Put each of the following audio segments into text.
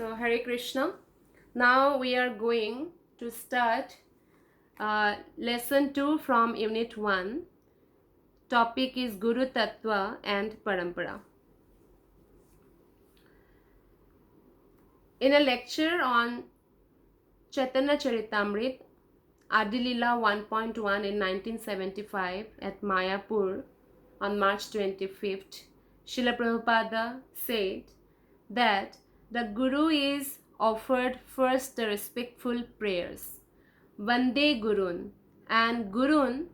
So, Hare Krishna. Now we are going to start lesson 2 from unit 1. Topic is Guru Tattva and Parampara. In a lecture on Chaitanya Charitamrit, Adilila 1.1 in 1975 at Mayapur on March 25th, Srila Prabhupada said that the Guru is offered first the respectful prayers, Vande Gurun, and Gurun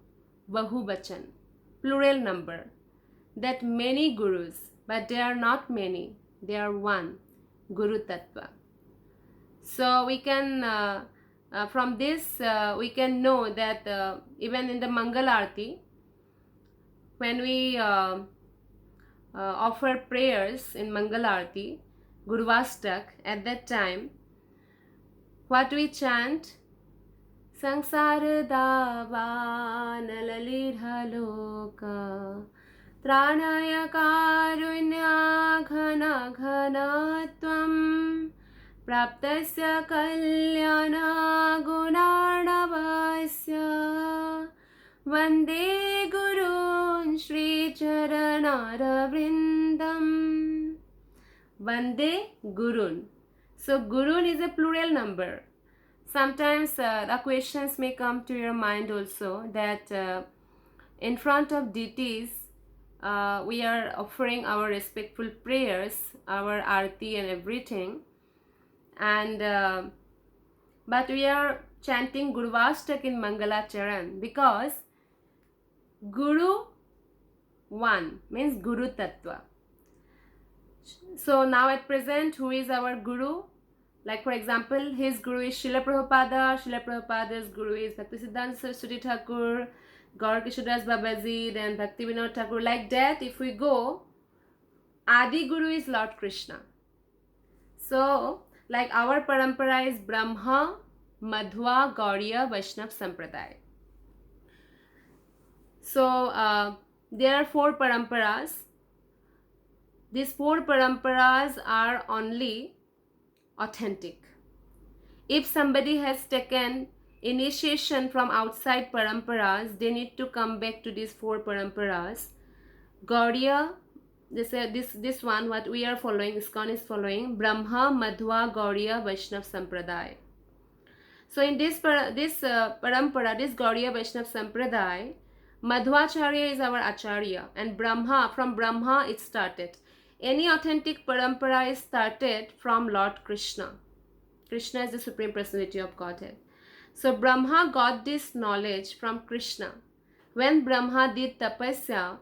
Bahubachan, plural number, that many Gurus, but they are not many, they are one, Guru Tattva. So we can, from this, we can know that even in the Mangal Arati, when we offer prayers in Mangal Arati, Gurvastak, at that time, what we chant? Sangsara dava nalalirha loka tranaya karunya ghana ghana tvam praptasya kalyana gunarnavasya vande gurun shri charanara vrindam. Vande Gurun. So Gurun is a plural number. Sometimes the questions may come to your mind also that in front of deities we are offering our respectful prayers, our arti and everything, and but we are chanting Gurvastak in Mangalacharan because Guru one means Guru Tattva. So now at present, who is our Guru? Like for example, his Guru is Srila Prabhupada. Srila Prabhupada's Guru is Bhaktisiddhanta Saraswati Thakur, Gaur Kishore Das Babaji, then Bhakti Vinod Thakur. Like that, if we go, Adi Guru is Lord Krishna. So, like our parampara is Brahma, Madhva, Gauriya, Vaishnav Sampradaya. So, there are 4 paramparas. These 4 paramparas are only authentic. If somebody has taken initiation from outside paramparas, they need to come back to these 4 paramparas. Gauriya, this one what we are following, ISKCON is following, Brahma, Madhva, Gauriya, Vaishnav Sampradaya. So in this parampara, this Gauriya Vaishnav Sampradaya, Madhvacharya is our Acharya, and Brahma, from Brahma it started. Any authentic parampara is started from Lord Krishna. Krishna is the Supreme Personality of Godhead. So Brahma got this knowledge from Krishna. When Brahma did tapasya,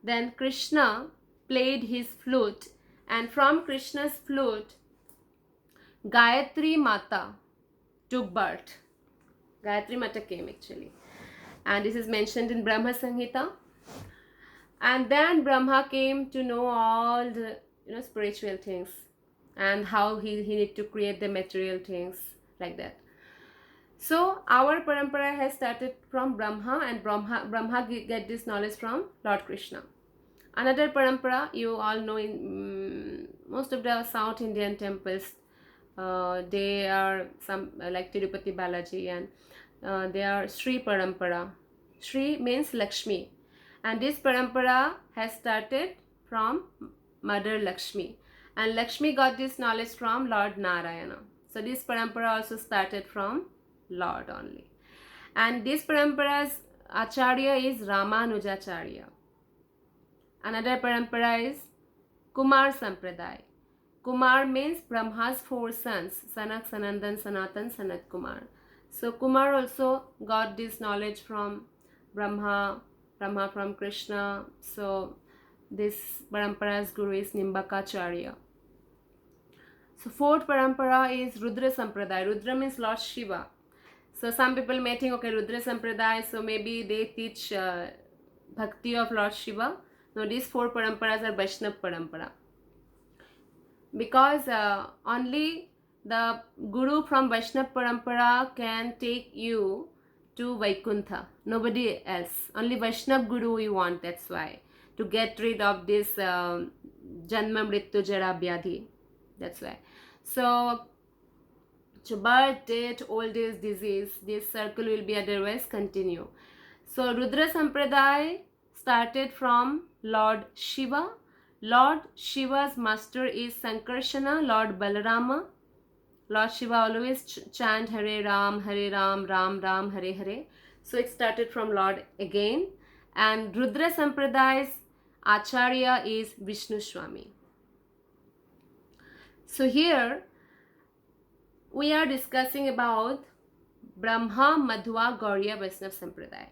then Krishna played his flute, and from Krishna's flute, Gayatri Mata took birth. Gayatri Mata came actually. And this is mentioned in Brahma Samhita. And then Brahma came to know all the spiritual things and how he need to create the material things like that. So our parampara has started from Brahma, and Brahma get this knowledge from Lord Krishna. Another parampara you all know in most of the South Indian temples, they are some like Tirupati Balaji, and they are Sri parampara. Sri means Lakshmi. And this parampara has started from Mother Lakshmi. And Lakshmi got this knowledge from Lord Narayana. So this parampara also started from Lord only. And this parampara's Acharya is Ramanujacharya. Another parampara is Kumar Sampradaya. Kumar means Brahma's 4 sons, Sanak, Sanandan, Sanatan, Sanat Kumar. So Kumar also got this knowledge from Brahma from Krishna. So this parampara's guru is Nimbakacharya. So 4th parampara is Rudra Sampradaya. Rudra means Lord Shiva. So some people may think, okay, Rudra Sampradaya, so maybe they teach bhakti of Lord Shiva. No, these 4 paramparas are Vaishnav parampara. Because only the guru from Vaishnav parampara can take you to Vaikuntha, nobody else. Only Vaishnav Guru we want, that's why. To get rid of this Janma Mrityu Jara Vyadhi. That's why. So birth, date, old age, disease, this circle will be otherwise continue. So Rudra Sampradaya started from Lord Shiva. Lord Shiva's master is Sankarshana, Lord Balarama. Lord Shiva always chant Hare Ram, Ram Ram, Hare Hare. So it started from Lord again. And Rudra Sampradaya's Acharya is Vishnu Swami. So here we are discussing about Brahma, Madhva, Gauriya, Vaishnava Sampradaya.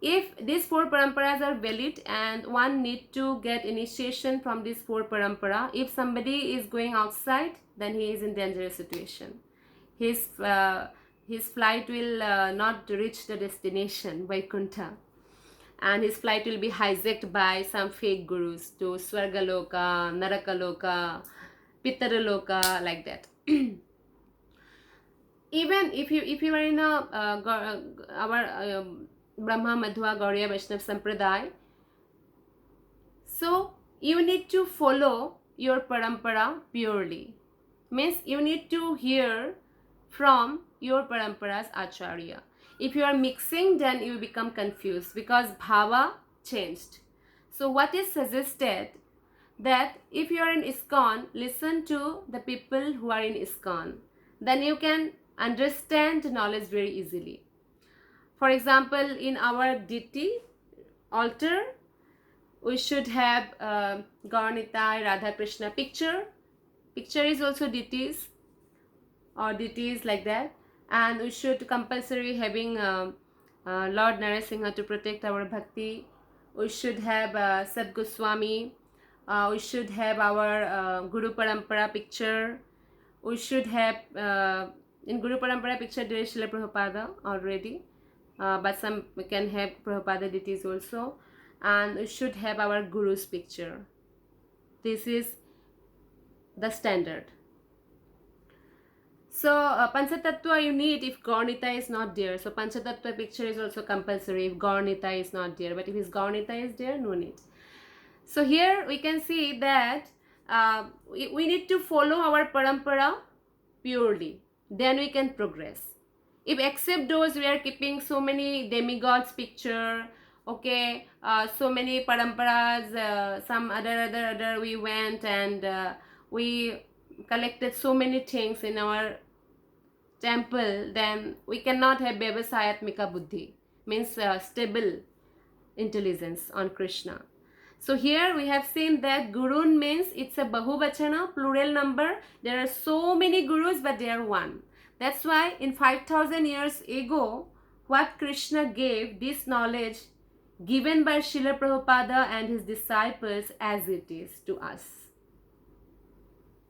If these four paramparas are valid and one need to get initiation from these four parampara, if somebody is going outside, then he is in dangerous situation. His flight will not reach the destination, Vaikuntha, and his flight will be hijacked by some fake gurus to Swargaloka, Narakaloka, Pitaraloka, like that. Even if you are in our Brahma, Madhva, Gauriya, Vaishnava Sampradaya, so you need to follow your parampara purely. Means you need to hear from your parampara's Acharya. If you are mixing, then you become confused because bhava changed. So what is suggested that if you are in ISKCON, listen to the people who are in ISKCON. Then you can understand knowledge very easily. For example, in our deity altar, we should have Gauranitai, Radha Krishna picture. Picture is also deities or deities like that. And we should compulsory having Lord Narasimha to protect our bhakti. We should have Sad Goswami. We should have our Guru Parampara picture. We should have, in Guru Parampara picture, there is Srila Prabhupada already. But some we can have Prabhupada deities also. And we should have our Guru's picture. This is the standard. So Panchatattva you need if Gaurnita is not there. So Panchatattva picture is also compulsory if Gaurnita is not there. But if his Gaurnita is there, no need. So here we can see that we need to follow our parampara purely. Then we can progress. If except those we are keeping so many demigods picture, okay, so many paramparas, some other we went and we collected so many things in our temple, then we cannot have Vyavasayatmika Buddhi, means stable intelligence on Krishna. So here we have seen that Gurun means it's a Bahuvachana, plural number. There are so many Gurus, but they are one. That's why in 5,000 years ago, what Krishna gave, this knowledge given by Srila Prabhupada and his disciples as it is to us.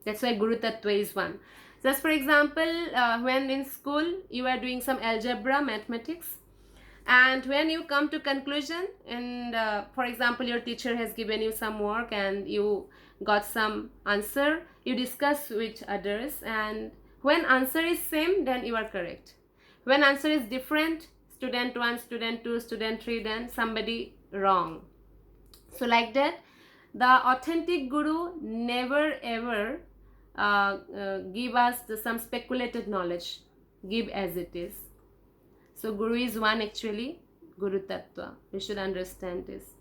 That's why Guru Tattva is one. Just for example, when in school you are doing some algebra, mathematics, and when you come to conclusion and for example your teacher has given you some work and you got some answer, you discuss with others, and when answer is same, then you are correct. When answer is different, student 1, student 2, student 3, then somebody wrong. So like that, the authentic Guru never ever give us some speculated knowledge, give as it is. So Guru is one actually, Guru Tattva. We should understand this.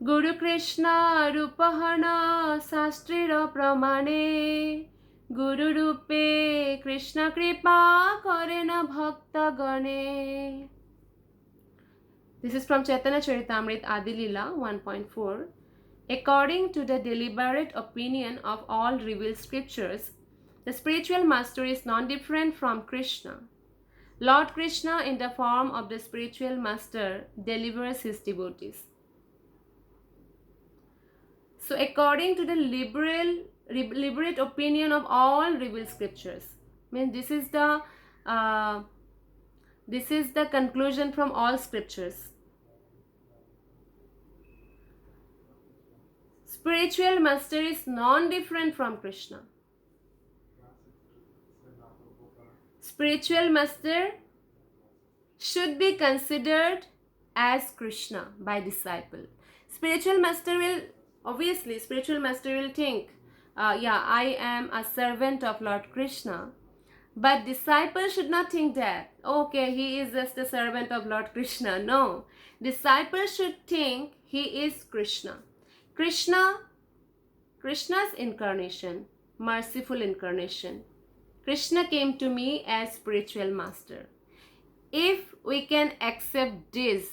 Guru Krishna Rupahana Sastrira Pramane Guru Rupe Krishna Kripa Karena Bhakta Gane. This is from Chaitanya Charitamrita Adi Lila 1.4. According to the deliberate opinion of all revealed scriptures, the spiritual master is non-different from Krishna. Lord Krishna, in the form of the spiritual master, delivers his devotees. So according to the liberate opinion of all revealed scriptures, means this is the conclusion from all scriptures. Spiritual master is non-different from Krishna. Spiritual master should be considered as Krishna by disciple. Spiritual master will think I am a servant of Lord Krishna. But disciples should not think that, okay, he is just a servant of Lord Krishna. No. Disciples should think he is Krishna. Krishna's incarnation, merciful incarnation. Krishna came to me as spiritual master. If we can accept this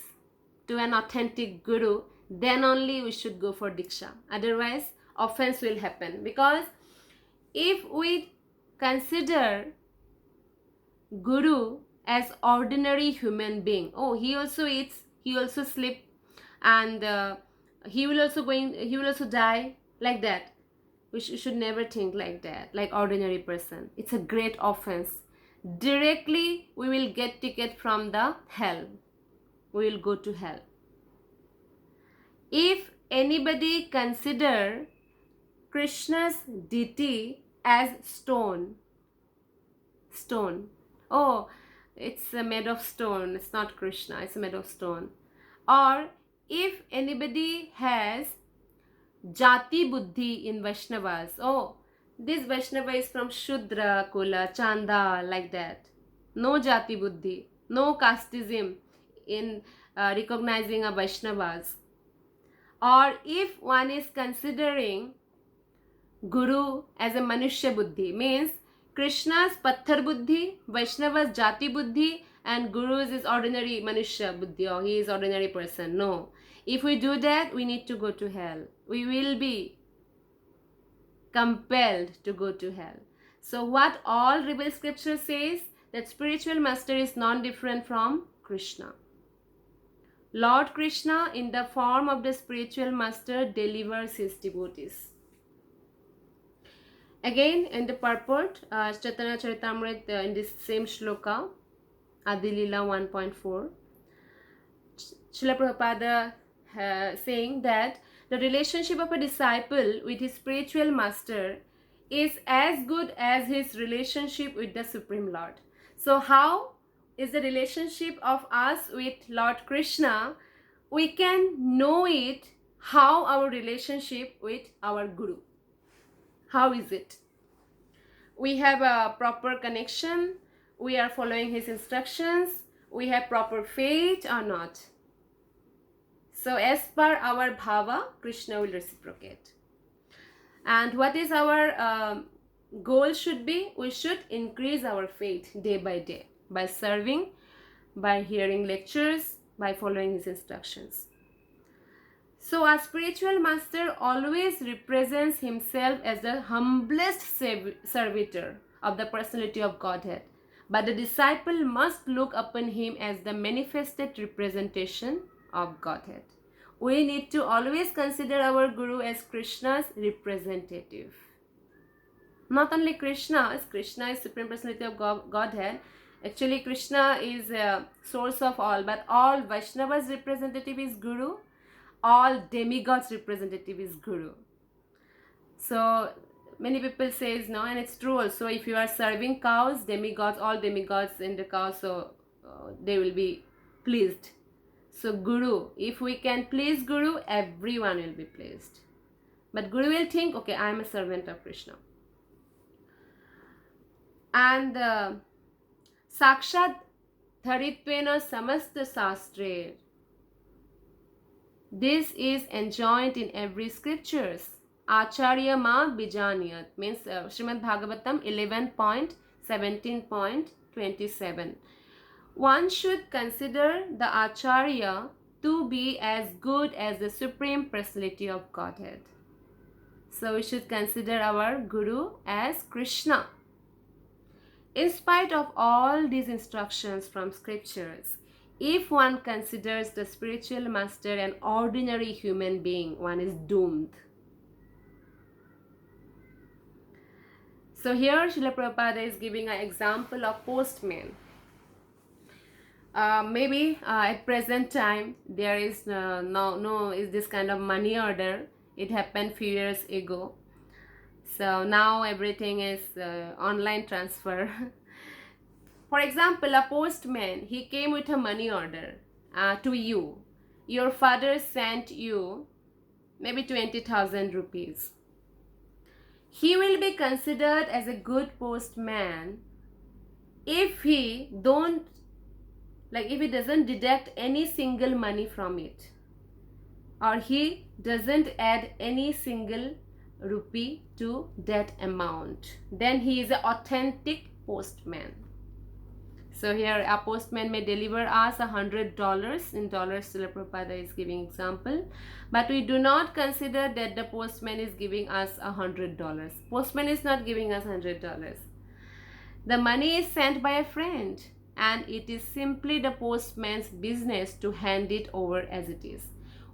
to an authentic guru, then only we should go for Diksha. Otherwise, offense will happen. Because if we consider Guru as ordinary human being, oh, he also eats, he also sleep, and he will also die, like that. We should never think like that, like ordinary person. It's a great offense. Directly we will get ticket from the hell. We will go to hell. If anybody consider Krishna's deity as stone, oh, it's made of stone, it's not Krishna, it's made of stone. Or if anybody has Jati Buddhi in Vaishnavas, oh, this Vaishnava is from Shudra, Kula, Chanda, like that. No Jati Buddhi, no casteism in recognizing a Vaishnavas. Or if one is considering Guru as a Manushya Buddhi, means Krishna's Patthar Buddhi, Vaishnava's Jati Buddhi, and Guru's is ordinary Manushya Buddhi, or he is ordinary person. No. If we do that, we need to go to hell. We will be compelled to go to hell. So what all revealed scripture says, that spiritual master is non-different from Krishna. Lord Krishna, in the form of the spiritual master, delivers his devotees. Again, in the purport, Chaitanya Charitamrita, in this same shloka, Adi Lila 1.4, Srila Prabhupada saying that the relationship of a disciple with his spiritual master is as good as his relationship with the Supreme Lord. So how is the relationship of us with Lord Krishna? We can know it how our relationship with our Guru. How is it? We have a proper connection, we are following his instructions, we have proper faith or not. So as per our bhava, Krishna will reciprocate. And what is our goal should be? We should increase our faith day by day by serving, by hearing lectures, by following his instructions. So our spiritual master always represents himself as the humblest servitor of the personality of Godhead. But the disciple must look upon him as the manifested representation of Godhead. We need to always consider our Guru as Krishna's representative. Not only Krishna is Supreme Personality of Godhead. Actually, Krishna is a source of all, but all Vaishnavas' representative is Guru. All demigods' representative is Guru. So many people says no, and it's true also. If you are serving cows, demigods, all demigods in the cow, so they will be pleased. So Guru, if we can please Guru, everyone will be pleased. But Guru will think, okay, I am a servant of Krishna. And Sakshat Dharitvena Samasta Sastre. This is enjoined in every scriptures. Acharya Ma Bijaniyat means Srimad Bhagavatam 11.17.27. One should consider the Acharya to be as good as the Supreme Personality of Godhead. So we should consider our Guru as Krishna. In spite of all these instructions from scriptures, if one considers the spiritual master an ordinary human being, one is doomed. So here Srila Prabhupada is giving an example of postman. Maybe at present time there is no is this kind of money order. It happened few years ago. So now everything is online transfer. For example, a postman, he came with a money order to you. Your father sent you maybe 20,000 rupees. he will be considered as a good postman if he doesn't deduct any single money from it, or he doesn't add any single rupee to that amount. Then he is an authentic postman. So here a postman may deliver us $100 in dollars. Srila Prabhupada is giving example, but we do not consider that the postman is giving us $100. Postman is not giving us $100. The money is sent by a friend, and it is simply the postman's business to hand it over as it is,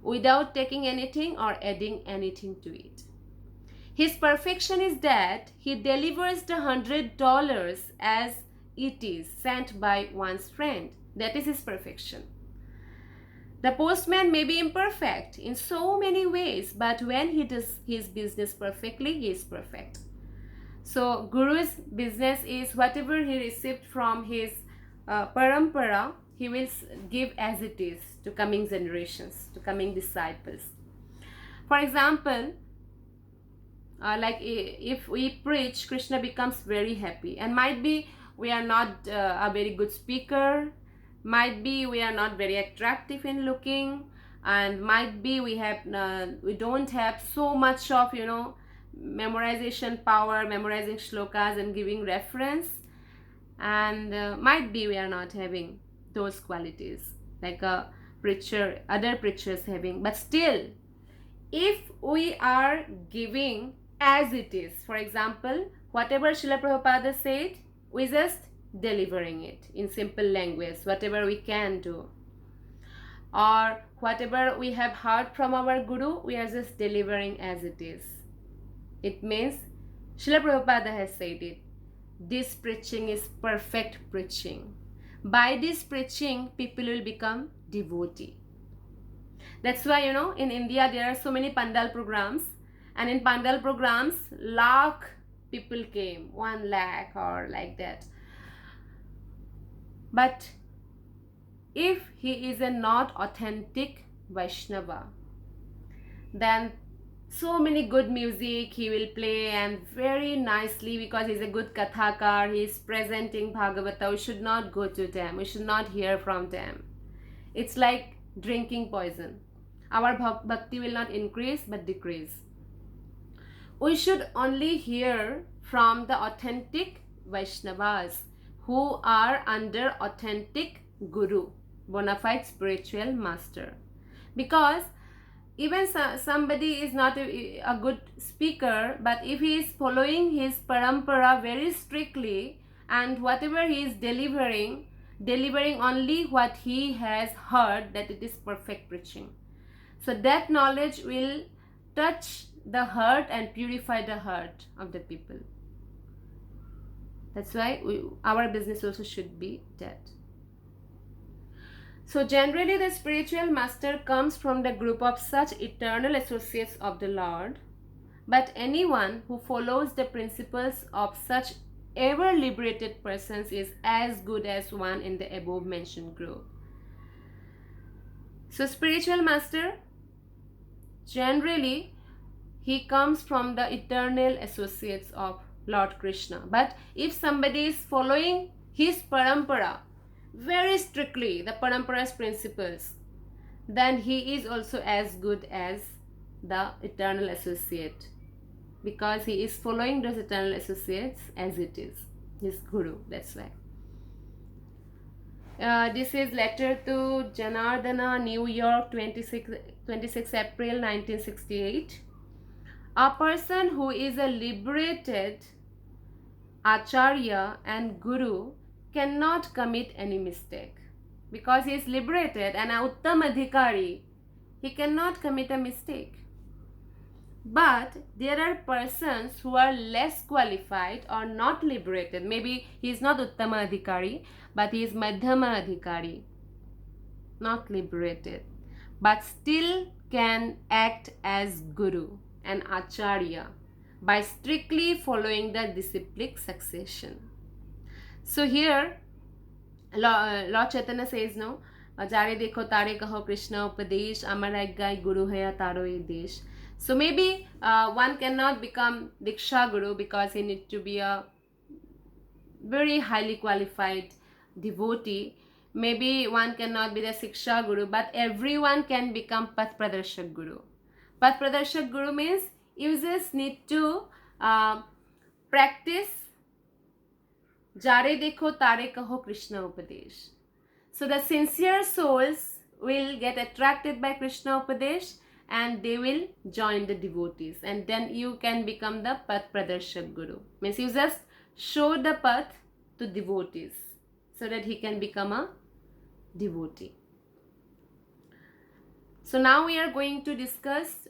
without taking anything or adding anything to it. His perfection is that he delivers the $100 as it is, sent by one's friend. That is his perfection. The postman may be imperfect in so many ways, but when he does his business perfectly, he is perfect. So Guru's business is whatever he received from his parampara, he will give as it is to coming generations, to coming disciples. For example, like if we preach, Krishna becomes very happy, and might be we are not a very good speaker, might be we are not very attractive in looking, and might be we don't have so much of memorization power, memorizing shlokas and giving reference, and might be we are not having those qualities like a preacher, other preachers having. But still, if we are giving as it is, for example, whatever Srila Prabhupada said, we just delivering it in simple language, whatever we can do, or whatever we have heard from our Guru, we are just delivering as it is. It means Srila Prabhupada has said it, this preaching is perfect preaching. By this preaching, people will become devotee. That's why, in India there are so many Pandal programs, and in Pandal programs, lakh people came, 1 lakh or like that. But if he is a not authentic Vaishnava, then so many good music he will play, and very nicely, because he's a good kathakar, he is presenting Bhagavata, we should not go to them, we should not hear from them. It's like drinking poison. Our bhakti will not increase but decrease. We should only hear from the authentic Vaishnavas who are under authentic Guru, bona fide spiritual master. Because even somebody is not a good speaker, but if he is following his parampara very strictly, and whatever he is delivering only what he has heard, that it is perfect preaching. So that knowledge will touch the heart and purify the heart of the people. That's why our business also should be that. So generally the spiritual master comes from the group of such eternal associates of the Lord, but anyone who follows the principles of such ever liberated persons is as good as one in the above mentioned group. So spiritual master, generally he comes from the eternal associates of Lord Krishna. But if somebody is following his parampara very strictly, the parampara's principles, then he is also as good as the eternal associate, because he is following those eternal associates as it is, his Guru. That's why. This is letter to Janardana, New York, 26 April 1968. A person who is a liberated Acharya and Guru cannot commit any mistake, because he is liberated and a Uttam Adhikari, he cannot commit a mistake. But there are persons who are less qualified or not liberated. Maybe he is not Uttama Adhikari, but he is Madhyama Adhikari, not liberated, but still can act as Guru and Acharya by strictly following the disciplic succession. So here Lord Chaitanya says, no, Jare dekho tare kaho Krishna upadesh, amar aggai guru haya taro e desh. So maybe one cannot become Diksha Guru because he needs to be a very highly qualified devotee. Maybe one cannot be the Siksha Guru, but everyone can become Path Pradarshak Guru. Path Pradarshak Guru means you just need to practice Jare Dekho Tare Kaho Krishna Upadesh. So the sincere souls will get attracted by Krishna Upadesh and they will join the devotees, and then you can become the Path Pradarshak Guru. Means you just show the path to devotees so that he can become a devotee. So now we are going to discuss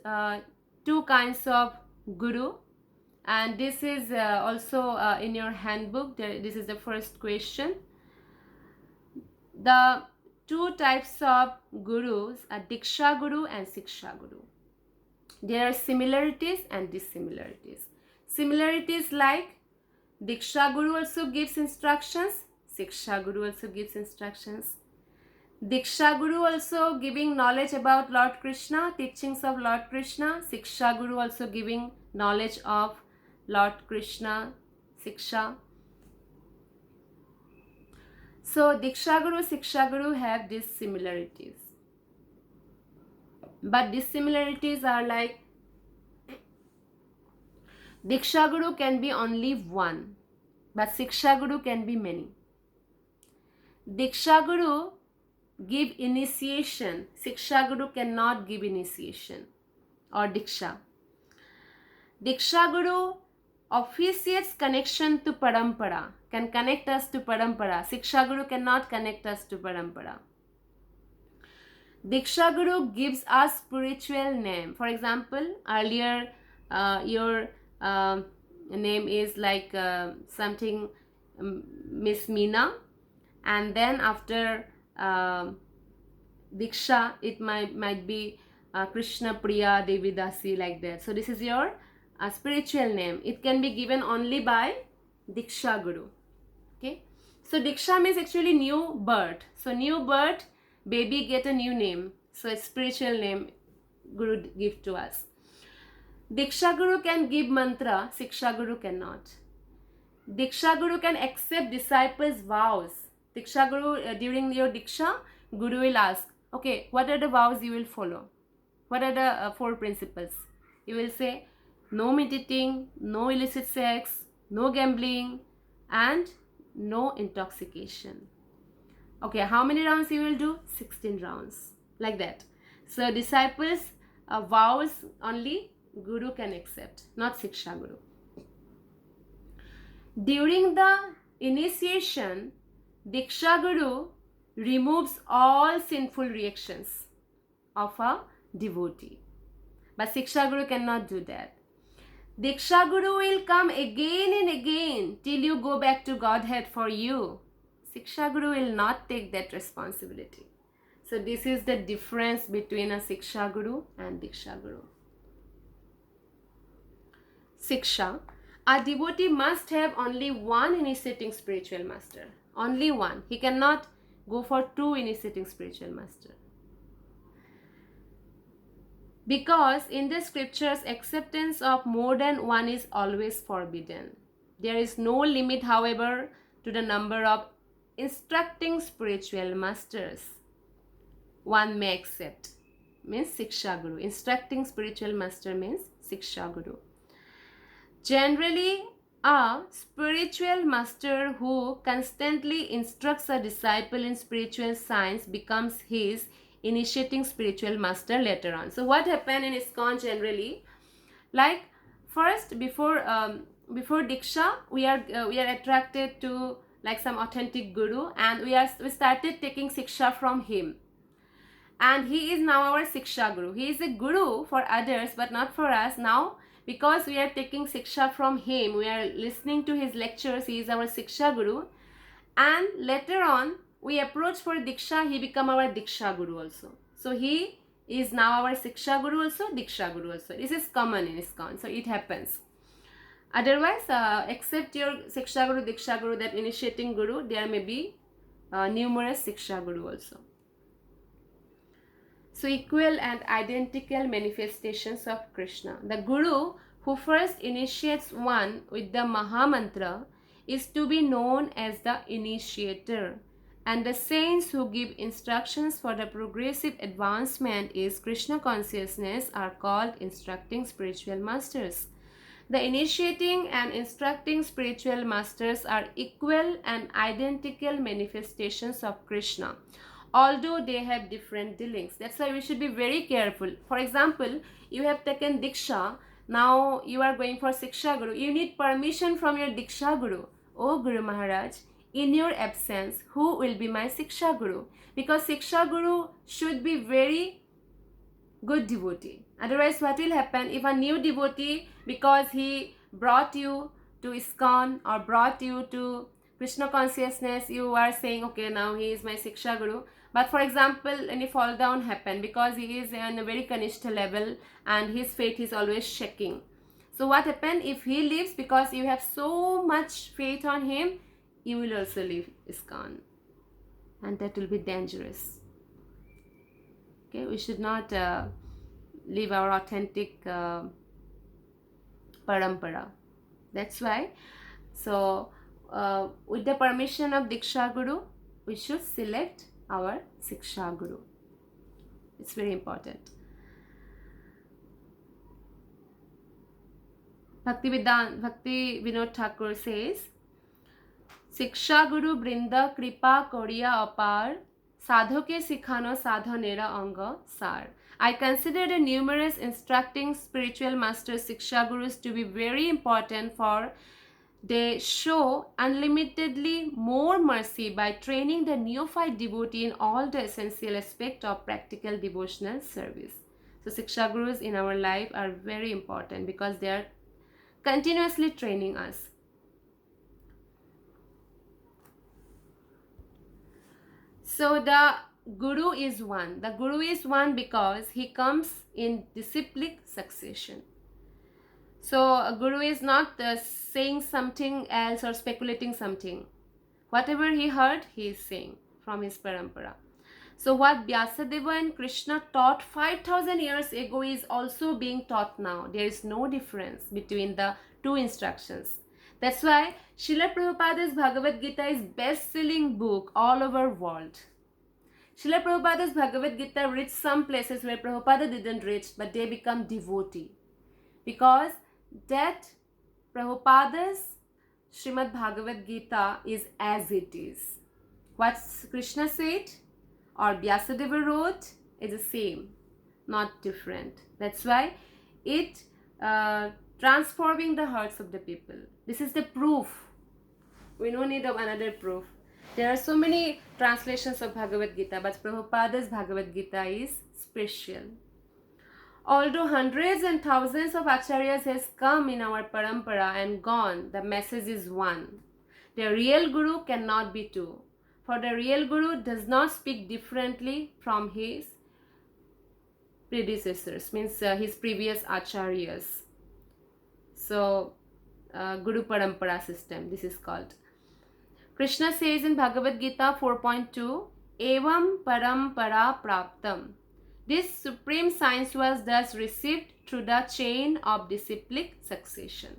two kinds of Guru, and this is also in your handbook. This is the first question. The two types of Gurus are Diksha Guru and Siksha Guru. There are similarities and dissimilarities. Similarities like Diksha Guru also gives instructions, Siksha Guru also gives instructions. Diksha Guru also giving knowledge about Lord Krishna, teachings of Lord Krishna. Siksha Guru also giving knowledge of Lord Krishna, Siksha. So Diksha Guru, Siksha Guru have these similarities. But these similarities are like Diksha Guru can be only one, but Siksha Guru can be many. Diksha Guru give initiation, Siksha Guru cannot give initiation or Diksha. Diksha Guru officiates connection to Parampara, can connect us to Parampara. Siksha Guru cannot connect us to Parampara. Diksha Guru gives us spiritual name. For example, earlier your name is like something Miss Meena, and then after Diksha it might be Krishna Priya Devi Dasi, like that. So this is your spiritual name. It can be given only by Diksha Guru. Okay, so Diksha means actually new birth. So new birth, baby get a new name. So a spiritual name Guru give to us. Diksha Guru can give mantra, Siksha Guru cannot. Diksha Guru can accept disciples' vows. Diksha Guru, during your Diksha, Guru will ask, okay, what are the vows you will follow? What are the 4 principles? You will say, no meditating, no illicit sex, no gambling, and no intoxication. Okay, how many rounds you will do? 16 rounds, like that. So disciples' vows only Guru can accept, not Siksha Guru. During the initiation, Diksha Guru removes all sinful reactions of a devotee, but Siksha Guru cannot do that. Diksha Guru will come again and again till you go back to Godhead for you. Siksha Guru will not take that responsibility. So this is the difference between a Siksha Guru and Diksha Guru. Siksha. A devotee must have only one initiating spiritual master. Only one. He cannot go for 2 initiating spiritual master. Because in the scriptures, acceptance of more than one is always forbidden. There is no limit, however, to the number of instructing spiritual masters one may accept. Means Siksha Guru. Instructing spiritual master means Siksha Guru. Generally, a spiritual master who constantly instructs a disciple in spiritual science becomes his initiating spiritual master later on. So what happened in ISKCON generally, like first before Diksha, we are attracted to like some authentic Guru, and we started taking Siksha from him, and he is now our Siksha Guru. He is a Guru for others but not for us. Now because we are taking Siksha from him, we are listening to his lectures, he is our Siksha Guru, and later on we approach for Diksha, he become our Diksha Guru also. So he is now our Siksha Guru also, Diksha Guru also. This is common in ISKCON, so it happens. Otherwise, except your Siksha Guru, Diksha Guru, that initiating Guru, there may be numerous Siksha Guru also. So equal and identical manifestations of Krishna. The Guru who first initiates one with the Mahamantra is to be known as the initiator, and the saints who give instructions for the progressive advancement is Krishna consciousness are called instructing spiritual masters. The initiating and instructing spiritual masters are equal and identical manifestations of Krishna, although they have different dealings. That's why we should be very careful. For example, you have taken Diksha, now you are going for Siksha Guru. You need permission from your Diksha Guru. Oh Guru Maharaj, in your absence, who will be my Siksha Guru? Because Siksha Guru should be very good devotee. Otherwise, what will happen if a new devotee, because he brought you to ISKCON or brought you to Krishna consciousness, you are saying, okay, now he is my Siksha Guru. But for example, any fall down happen because he is on a very Kanishta level and his faith is always shaking. So what happen if he leaves because you have so much faith on him, you will also leave ISKCON. And that will be dangerous. Okay, we should not leave our authentic parampara. That's why. So, with the permission of Diksha Guru, we should select our Siksha Guru. It's very important. Bhakti Vinod Thakur says, Siksha Guru Brinda Kripa Koriya Apar Sadhoke Sikhano Sadhanera Anga Sar. I consider the numerous instructing spiritual masters Siksha Gurus to be very important, for they show unlimitedly more mercy by training the neophyte devotee in all the essential aspects of practical devotional service. So Siksha Gurus in our life are very important because they are continuously training us. So the Guru is one. The Guru is one because he comes in disciplic succession. So a Guru is not saying something else or speculating something. Whatever he heard, he is saying from his parampara. So what Vyasadeva and Krishna taught 5,000 years ago is also being taught now. There is no difference between the two instructions. That's why Srila Prabhupada's Bhagavad Gita is best-selling book all over world. Srila Prabhupada's Bhagavad Gita reached some places where Prabhupada didn't reach, but they become devotee. Because that Prabhupada's Srimad Bhagavad Gita is as it is. What Krishna said or Vyasadeva wrote is the same, not different. That's why it transforming the hearts of the people. This is the proof. We don't need another proof. There are so many translations of Bhagavad Gita, but Prabhupada's Bhagavad Gita is special. Although hundreds and thousands of acharyas has come in our parampara and gone, the message is one. The real Guru cannot be two. For the real Guru does not speak differently from his predecessors, means his previous acharyas. So, Guru Parampara system, this is called. Krishna says in Bhagavad Gita 4.2, Evam Parampara Praptam. This supreme science was thus received through the chain of disciplic succession.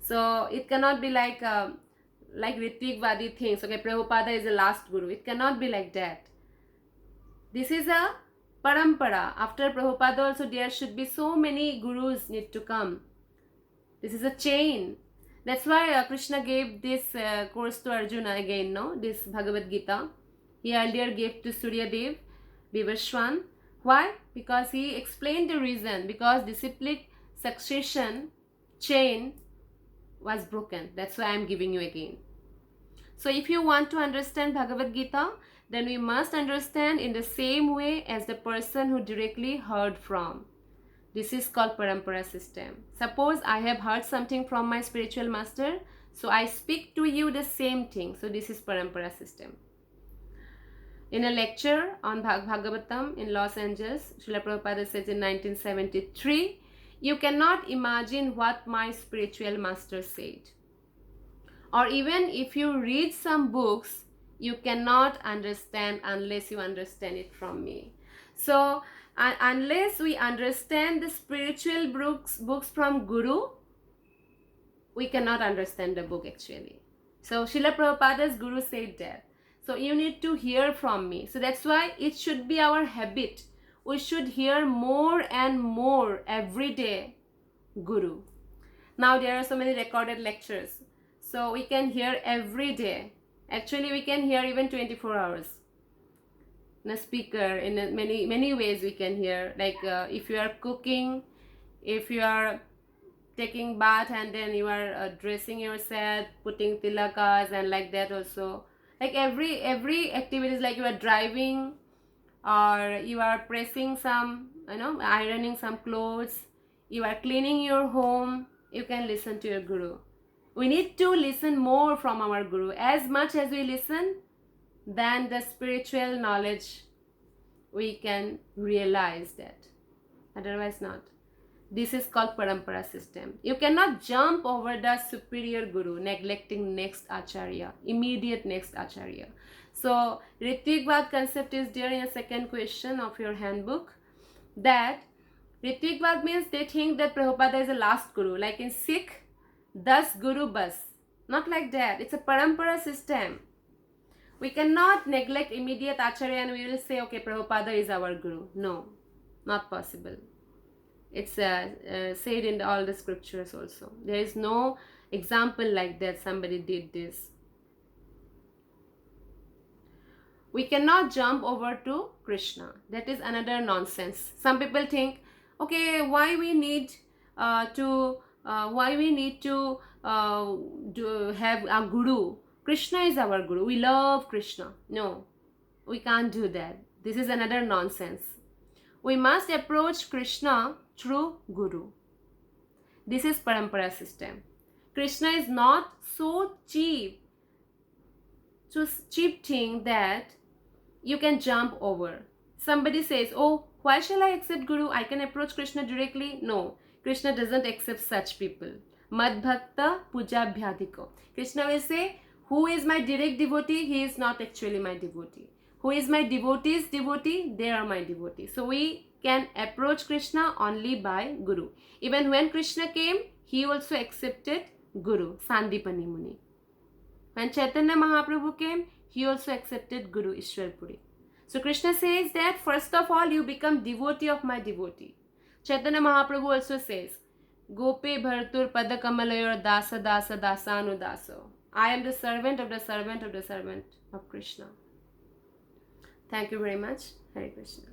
So, it cannot be like Ritvik-Vadi things. Okay, Prabhupada is the last Guru. It cannot be like that. This is a parampara. After Prabhupada also there should be so many Gurus need to come. This is a chain. That's why Krishna gave this course to Arjuna again, no? This Bhagavad Gita. He earlier gave to Suryadev, Vivashwan. Why? Because he explained the reason. Because disciplic succession chain was broken. That's why I am giving you again. So if you want to understand Bhagavad Gita, then we must understand in the same way as the person who directly heard from. This is called parampara system. Suppose I have heard something from my spiritual master, so I speak to you the same thing. So this is parampara system. In a lecture on Bhagavatam in Los Angeles, Srila Prabhupada says in 1973, you cannot imagine what my spiritual master said. Or even if you read some books, you cannot understand unless you understand it from me. So unless we understand the spiritual books from Guru, we cannot understand the book actually. So Srila Prabhupada's Guru said that. So you need to hear from me. So that's why it should be our habit. We should hear more and more every day Guru. Now there are so many recorded lectures. So we can hear every day. Actually, we can hear even 24 hours. In a speaker, in many ways we can hear. Like if you are cooking, if you are taking bath, and then you are dressing yourself, putting tilakas and like that also. Like every activity is like you are driving, or you are pressing some, ironing some clothes, you are cleaning your home, you can listen to your Guru. We need to listen more from our Guru. As much as we listen, then the spiritual knowledge we can realize that. Otherwise not. This is called parampara system. You cannot jump over the superior Guru, neglecting next Acharya, immediate next Acharya. So Ritvigvad concept is there in a second question of your handbook. That Ritvigvad means they think that Prabhupada is the last Guru. Like in Sikh, Das Guru Bas. Not like that. It's a parampara system. We cannot neglect immediate Acharya and we will say, okay, Prabhupada is our Guru. No, not possible. It's said in all the scriptures also. There is no example like that somebody did this. We cannot jump over to Krishna. That is another nonsense. Some people think, okay, why we need to have a guru? Krishna is our Guru. We love Krishna. No, we can't do that. This is another nonsense. We must approach Krishna through Guru. This is parampara system. Krishna is not so cheap thing that you can jump over. Somebody says, oh, why shall I accept Guru? I can approach Krishna directly. No, Krishna doesn't accept such people. Mad bhakta puja bhyadhiko. Krishna will say, who is my direct devotee? He is not actually my devotee. Who is my devotee's devotee? They are my devotees. So we can approach Krishna only by Guru. Even when Krishna came, he also accepted Guru, Sandipani Muni. When Chaitanya Mahaprabhu came, he also accepted Guru, Ishwarpuri. So Krishna says that first of all, you become devotee of my devotee. Chaitanya Mahaprabhu also says, Gope bhartur padakamalayur dasa dasa dasanu daso. I am the servant of the servant of the servant of Krishna. Thank you very much. Hare Krishna.